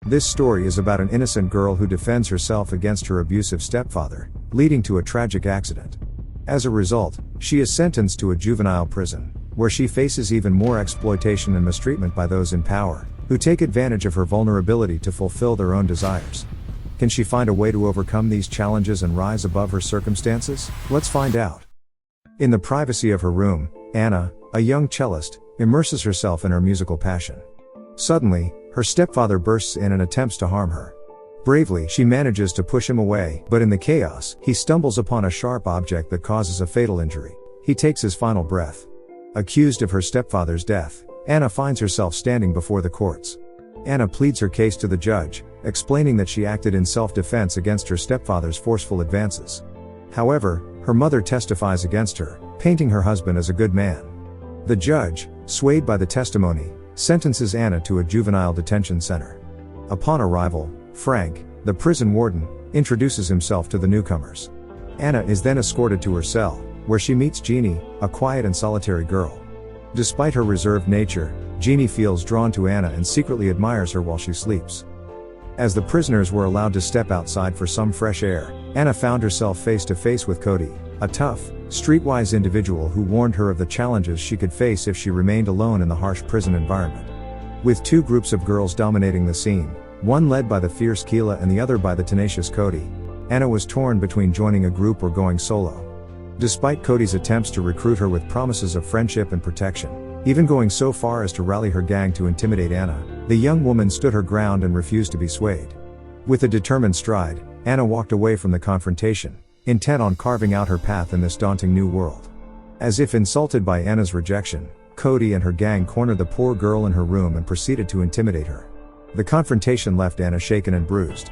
This story is about an innocent girl who defends herself against her abusive stepfather, leading to a tragic accident. As a result, she is sentenced to a juvenile prison, where she faces even more exploitation and mistreatment by those in power, who take advantage of her vulnerability to fulfill their own desires. Can she find a way to overcome these challenges and rise above her circumstances? Let's find out. In the privacy of her room, Anna, a young cellist, immerses herself in her musical passion. Suddenly, her stepfather bursts in and attempts to harm her. Bravely, she manages to push him away, but in the chaos, he stumbles upon a sharp object that causes a fatal injury. He takes his final breath. Accused of her stepfather's death, Anna finds herself standing before the courts. Anna pleads her case to the judge, explaining that she acted in self-defense against her stepfather's forceful advances. However, her mother testifies against her, painting her husband as a good man. The judge, swayed by the testimony, sentences Anna to a juvenile detention center. Upon arrival, Frank, the prison warden, introduces himself to the newcomers. Anna is then escorted to her cell, where she meets Jeannie, a quiet and solitary girl. Despite her reserved nature, Jeannie feels drawn to Anna and secretly admires her while she sleeps. As the prisoners were allowed to step outside for some fresh air, Anna found herself face to face with Cody, a tough, streetwise individual who warned her of the challenges she could face if she remained alone in the harsh prison environment. With two groups of girls dominating the scene, one led by the fierce Keela and the other by the tenacious Cody, Anna was torn between joining a group or going solo. Despite Cody's attempts to recruit her with promises of friendship and protection, even going so far as to rally her gang to intimidate Anna, the young woman stood her ground and refused to be swayed. With a determined stride, Anna walked away from the confrontation, intent on carving out her path in this daunting new world. As if insulted by Anna's rejection, Cody and her gang cornered the poor girl in her room and proceeded to intimidate her. The confrontation left Anna shaken and bruised,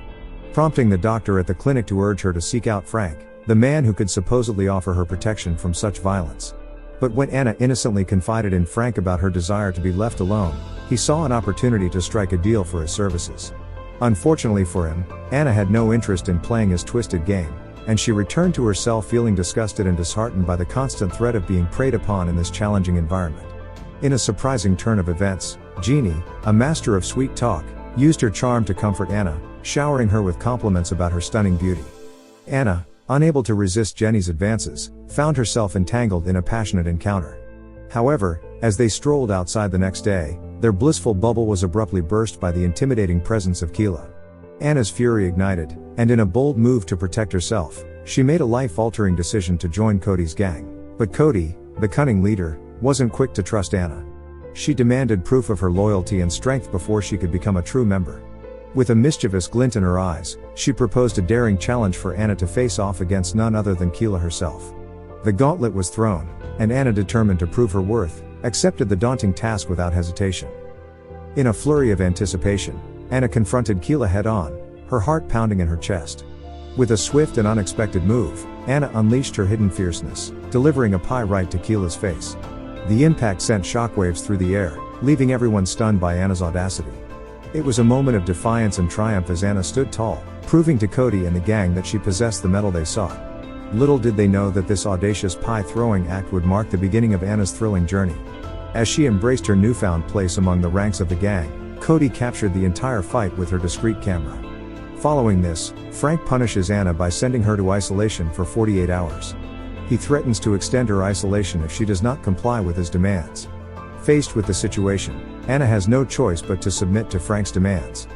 prompting the doctor at the clinic to urge her to seek out Frank, the man who could supposedly offer her protection from such violence. But when Anna innocently confided in Frank about her desire to be left alone, he saw an opportunity to strike a deal for his services. Unfortunately for him, Anna had no interest in playing his twisted game, and she returned to her cell feeling disgusted and disheartened by the constant threat of being preyed upon in this challenging environment. In a surprising turn of events, Jeannie, a master of sweet talk, used her charm to comfort Anna, showering her with compliments about her stunning beauty. Anna, unable to resist Jenny's advances, found herself entangled in a passionate encounter. However, as they strolled outside the next day, their blissful bubble was abruptly burst by the intimidating presence of Keela. Anna's fury ignited, and in a bold move to protect herself, she made a life-altering decision to join Cody's gang. But Cody, the cunning leader, wasn't quick to trust Anna. She demanded proof of her loyalty and strength before she could become a true member. With a mischievous glint in her eyes, she proposed a daring challenge for Anna to face off against none other than Keela herself. The gauntlet was thrown, and Anna, determined to prove her worth, accepted the daunting task without hesitation. In a flurry of anticipation, Anna confronted Keela head-on, her heart pounding in her chest. With a swift and unexpected move, Anna unleashed her hidden fierceness, delivering a pie right to Keela's face. The impact sent shockwaves through the air, leaving everyone stunned by Anna's audacity. It was a moment of defiance and triumph as Anna stood tall, proving to Cody and the gang that she possessed the mettle they sought. Little did they know that this audacious pie-throwing act would mark the beginning of Anna's thrilling journey. As she embraced her newfound place among the ranks of the gang, Cody captured the entire fight with her discreet camera. Following this, Frank punishes Anna by sending her to isolation for 48 hours. He threatens to extend her isolation if she does not comply with his demands. Faced with the situation, Anna has no choice but to submit to Frank's demands.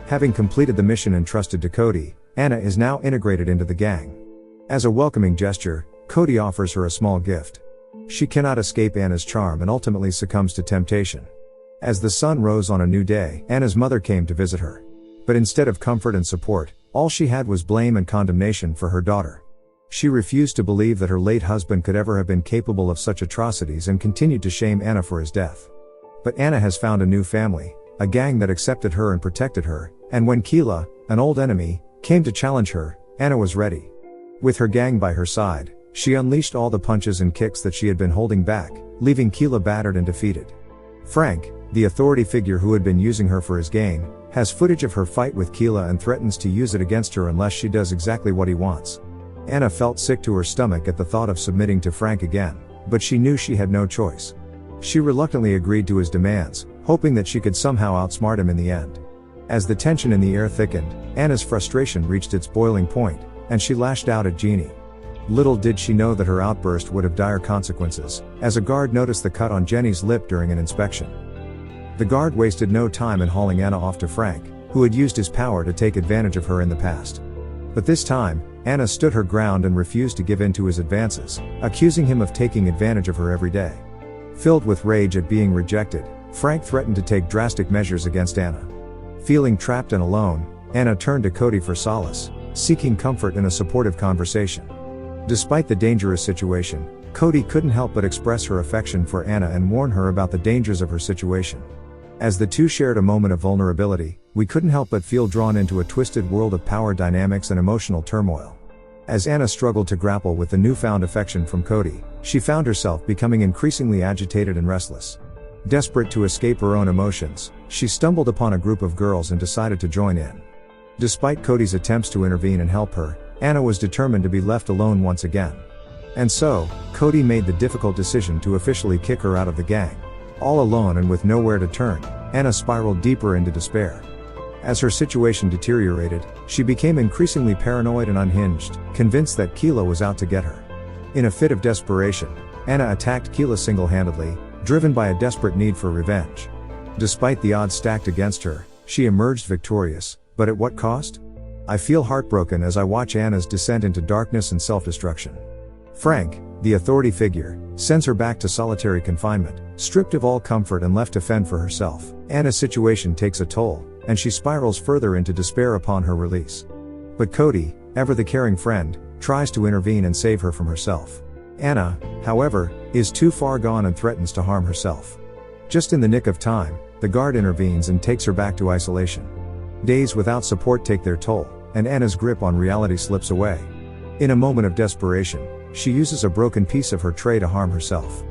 Having completed the mission entrusted to Cody, Anna is now integrated into the gang. As a welcoming gesture, Cody offers her a small gift. She cannot escape Anna's charm and ultimately succumbs to temptation. As the sun rose on a new day, Anna's mother came to visit her. But instead of comfort and support, all she had was blame and condemnation for her daughter. She refused to believe that her late husband could ever have been capable of such atrocities and continued to shame Anna for his death. But Anna has found a new family, a gang that accepted her and protected her, and when Keela, an old enemy, came to challenge her, Anna was ready. With her gang by her side, she unleashed all the punches and kicks that she had been holding back, leaving Keela battered and defeated. Frank, the authority figure who had been using her for his gain, has footage of her fight with Keela and threatens to use it against her unless she does exactly what he wants. Anna felt sick to her stomach at the thought of submitting to Frank again, but she knew she had no choice. She reluctantly agreed to his demands, hoping that she could somehow outsmart him in the end. As the tension in the air thickened, Anna's frustration reached its boiling point, and she lashed out at Jeannie. Little did she know that her outburst would have dire consequences, as a guard noticed the cut on Jenny's lip during an inspection. The guard wasted no time in hauling Anna off to Frank, who had used his power to take advantage of her in the past. But this time, Anna stood her ground and refused to give in to his advances, accusing him of taking advantage of her every day. Filled with rage at being rejected, Frank threatened to take drastic measures against Anna. Feeling trapped and alone, Anna turned to Cody for solace, seeking comfort in a supportive conversation. Despite the dangerous situation, Cody couldn't help but express her affection for Anna and warn her about the dangers of her situation. As the two shared a moment of vulnerability, we couldn't help but feel drawn into a twisted world of power dynamics and emotional turmoil. As Anna struggled to grapple with the newfound affection from Cody, she found herself becoming increasingly agitated and restless. Desperate to escape her own emotions, she stumbled upon a group of girls and decided to join in. Despite Cody's attempts to intervene and help her, Anna was determined to be left alone once again. And so, Cody made the difficult decision to officially kick her out of the gang. All alone and with nowhere to turn, Anna spiraled deeper into despair. As her situation deteriorated, she became increasingly paranoid and unhinged, convinced that Keela was out to get her. In a fit of desperation, Anna attacked Keela single-handedly, driven by a desperate need for revenge. Despite the odds stacked against her, she emerged victorious, but at what cost? I feel heartbroken as I watch Anna's descent into darkness and self-destruction. Frank, the authority figure, sends her back to solitary confinement, stripped of all comfort and left to fend for herself. Anna's situation takes a toll, and she spirals further into despair upon her release. But Cody, ever the caring friend, tries to intervene and save her from herself. Anna, however, is too far gone and threatens to harm herself. Just in the nick of time, the guard intervenes and takes her back to isolation. Days without support take their toll, and Anna's grip on reality slips away. In a moment of desperation, she uses a broken piece of her tray to harm herself.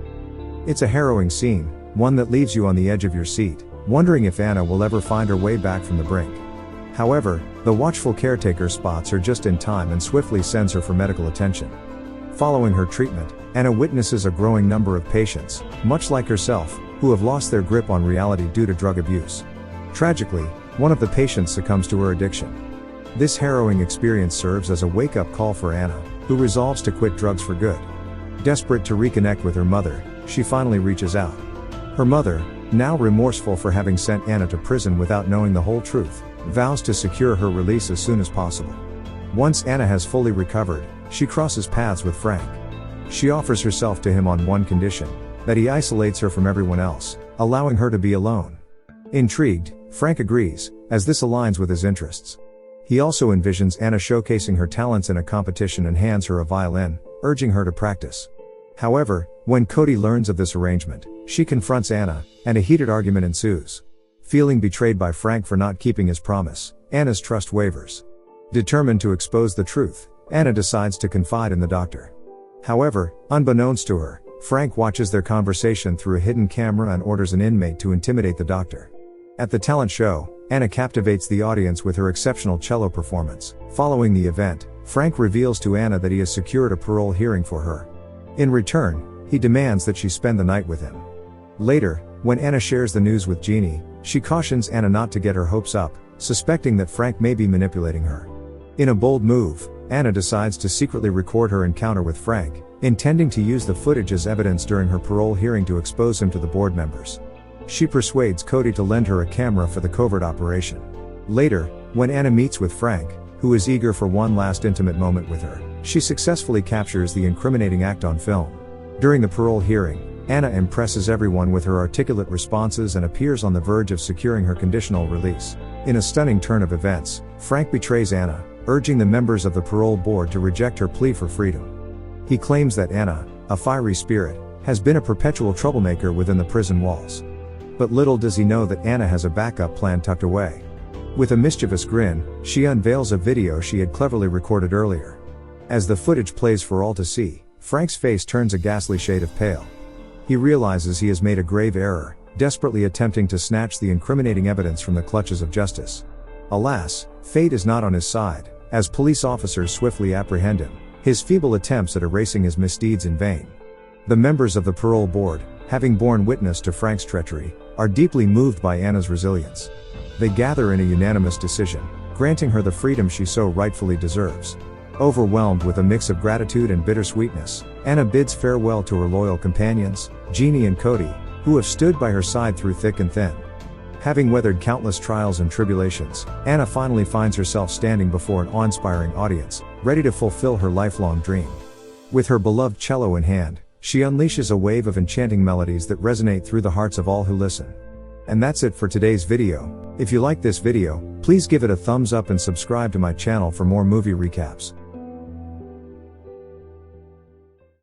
It's a harrowing scene, one that leaves you on the edge of your seat, wondering if Anna will ever find her way back from the brink. However, the watchful caretaker spots her just in time and swiftly sends her for medical attention. Following her treatment, Anna witnesses a growing number of patients, much like herself, who have lost their grip on reality due to drug abuse. Tragically, one of the patients succumbs to her addiction. This harrowing experience serves as a wake-up call for Anna, who resolves to quit drugs for good. Desperate to reconnect with her mother, she finally reaches out. Her mother, now remorseful for having sent Anna to prison without knowing the whole truth, vows to secure her release as soon as possible. Once Anna has fully recovered, she crosses paths with Frank. She offers herself to him on one condition: that he isolates her from everyone else, allowing her to be alone. Intrigued, Frank agrees, as this aligns with his interests. He also envisions Anna showcasing her talents in a competition and hands her a violin, urging her to practice. However, when Cody learns of this arrangement, she confronts Anna, and a heated argument ensues. Feeling betrayed by Frank for not keeping his promise, Anna's trust wavers. Determined to expose the truth, Anna decides to confide in the doctor. However, unbeknownst to her, Frank watches their conversation through a hidden camera and orders an inmate to intimidate the doctor. At the talent show, Anna captivates the audience with her exceptional cello performance. Following the event, Frank reveals to Anna that he has secured a parole hearing for her. In return, he demands that she spend the night with him. Later, when Anna shares the news with Jeannie, she cautions Anna not to get her hopes up, suspecting that Frank may be manipulating her. In a bold move, Anna decides to secretly record her encounter with Frank, intending to use the footage as evidence during her parole hearing to expose him to the board members. She persuades Cody to lend her a camera for the covert operation. Later, when Anna meets with Frank, who is eager for one last intimate moment with her, she successfully captures the incriminating act on film. During the parole hearing, Anna impresses everyone with her articulate responses and appears on the verge of securing her conditional release. In a stunning turn of events, Frank betrays Anna, urging the members of the parole board to reject her plea for freedom. He claims that Anna, a fiery spirit, has been a perpetual troublemaker within the prison walls. But little does he know that Anna has a backup plan tucked away. With a mischievous grin, she unveils a video she had cleverly recorded earlier. As the footage plays for all to see, Frank's face turns a ghastly shade of pale. He realizes he has made a grave error, desperately attempting to snatch the incriminating evidence from the clutches of justice. Alas, fate is not on his side, as police officers swiftly apprehend him, his feeble attempts at erasing his misdeeds in vain. The members of the parole board, having borne witness to Frank's treachery, are deeply moved by Anna's resilience. They gather in a unanimous decision, granting her the freedom she so rightfully deserves. Overwhelmed with a mix of gratitude and bittersweetness, Anna bids farewell to her loyal companions, Jeannie and Cody, who have stood by her side through thick and thin. Having weathered countless trials and tribulations, Anna finally finds herself standing before an awe-inspiring audience, ready to fulfill her lifelong dream. With her beloved cello in hand, she unleashes a wave of enchanting melodies that resonate through the hearts of all who listen. And that's it for today's video. If you like this video, please give it a thumbs up and subscribe to my channel for more movie recaps.